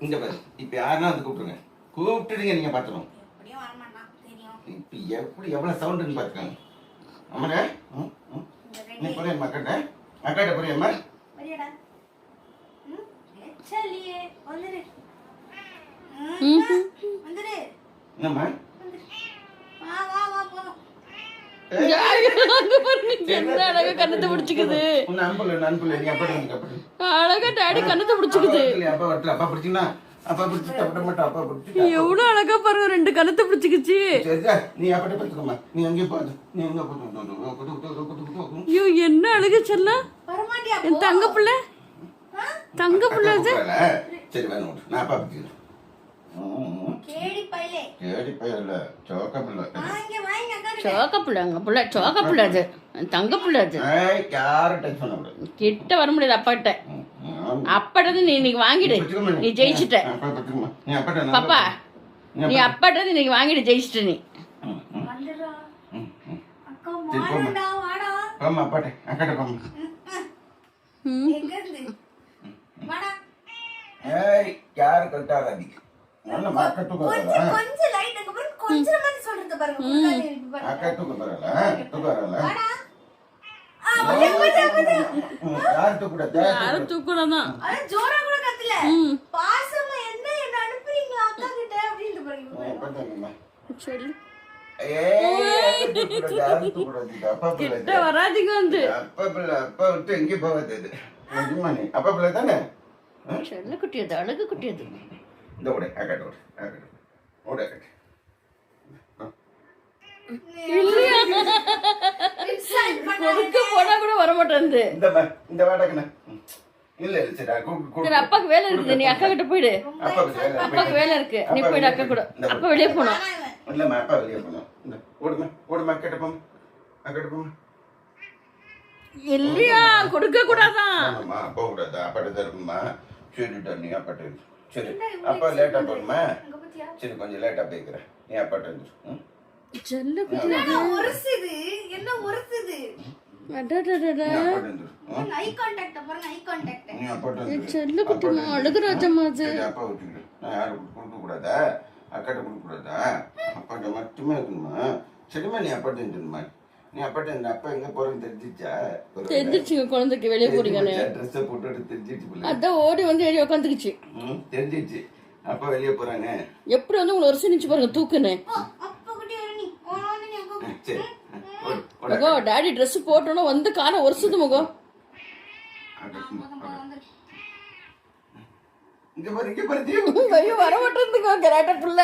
இங்க பாரு, இப்ப யாருன்னா வந்து கூப்பிட்டுருங்க. கூப்பிட்டுடுங்க, நீங்க பாத்துருவோம். இப்ப எப்படி எவ்வளவு சவுண்டுன்னு பாத்துக்கோங்க. அம்மாடா, நீ போறியம்மா அக்காட்ட? அக்காட்ட போறியம்மா? என்னம்மா? கண்ணத்தை பிடிச்சிக்குது. நீ அப்பா வந்து அப்படி. அழகா டாடி கண்ணத்தை பிடிச்சிக்குது. அப்பா வரல, அப்பா பிடிச்சினா அப்பா பிடிச்சி சாப்பிட மாட்டா, அப்பா பிடிச்சி. எவ்வளவு அழகா பாருங்க, 2 கண்ணத்தை பிடிச்சிக்கிச்சு. நீ அப்படி பத்துக்கம்மா, நீ அங்கே போது, நீ எங்க போது. ஐயோ என்ன அழகு செல்லம், என் தங்க பிள்ளை, தங்க பிள்ளை அது. சரி வேணும், நான் அப்பா பிடிக்கிறேன். கேடி பையல சோக்க பிள்ளை, சோக்க பிள்ளைங்க பிள்ளை, சோக்க பிள்ளை அது, தங்க பிள்ளை அது. யாரும் டச் பண்ண கூடாது, கிட்ட வர முடியாது அப்பா கிட்ட. அப்பாட்டது நீ இன்னைக்கு வாங்கிடு, நீ ஜெயிச்சிட்ட. பாப்பா நீ அப்பாட்டது இன்னைக்கு வாங்கிடு, ஜெயிச்சிட்ட நீ. போம்மா அப்பாட்ட, அக்காட்ட போம்மா. ஏய் யாரு கட்டாகாதீங்க, நல்ல மார்க்கெட் தூக்கறல. கொஞ்சம் லைட் அங்க பாருங்க, கொஞ்சம் மாதிரி சொல்றது பாருங்க. அக்கா தூக்கறல, தூக்கறல. யாரும் தூக்குறதான். அட ஜோரா கூட கத்தல. பாசமா என்ன அனுப்புறீங்க அக்கா கிட்ட அப்படினு பாருங்க. சரி. ஏய் அப்பா பிள்ளை. கிட்ட வராதீங்க வந்து. அப்பா விட்டு எங்க போகாது. நிஜமானே அப்பா பிள்ளை தானே? செல்ல குட்டியது, அழகு குட்டியது. இந்த ஓட அக்கட்ட ஓட, அக்கட்ட ஓட அக்கட்ட. இல்லையா கொடுக்க போனா கூட வர மாட்டேங்குது. இந்த வாடகண்ணா இல்ல சரி சரி, அப்பாக்கு வேலை இருக்குது, நீ அக்கா கிட்ட போயிடு. அப்பாக்கு வேலை இருக்கு, நீ போயிடு அக்கா கூட. அப்பா வெளியே போனோம். இல்லம்மா அப்பா வெளியே போனோம். இந்த ஓடுமா அக்கட்ட போமா, அக்கட்ட போமா. இல்லையா கொடுக்க கூடாதான். ஆமாம்மா போக கூடாது, அப்பாட்ட தான் இருக்குமா. சரிட்டா நீ அப்பாட்ட. சரி அப்பா லேட்டா போகணுமா? சரி கொஞ்சம் லேட்டா போய்க்கிறேன், நீ அப்பாட்ட இருந்து. செல்ல குட்டி ஒருசுது என்ன ஒருசுது. அடடடடா ஐ கான்டாக்ட் பாருங்க, ஐ கான்டாக்ட். நீ அப்பாட்ட இருந்து. செல்ல குட்டி அழுகுறாச்சம்மா அது. அப்பா விட்டுக்கிறேன், நான் யாரும் கொடுக்க கூடாதா, அக்காட்ட கொடுக்க கூடாதா, அப்பாட்ட மட்டுமே இருக்கணுமா. சரிம்மா நீ அப்பாட்ட இருந்துமா, நீ அப்பாட்ட இருந்த. அப்பா எங்க போறேன்னு தெரிஞ்சிச்சா? தெரிஞ்சிச்சுங்க, குழந்தைக்கு வெளியே போறீங்கன்னு. ட்ரெஸ்ஸை போட்டு தெரிஞ்சிச்சு, அதான் ஓடி வந்து ஏறி உட்காந்துக்குச்சு. தெரிஞ்சிச்சு அப்பா வெளியே போறாங்க. எப்படி வந்து உங்களை ஒரு நிச்சு பாருங்க தூக்குன்னு. முகம் டாடி ட்ரெஸ் போட்டோன்னா வந்து காலை ஒருசுது முகம். வர மாட்டேங்குதுங்க கராட்டை புள்ள.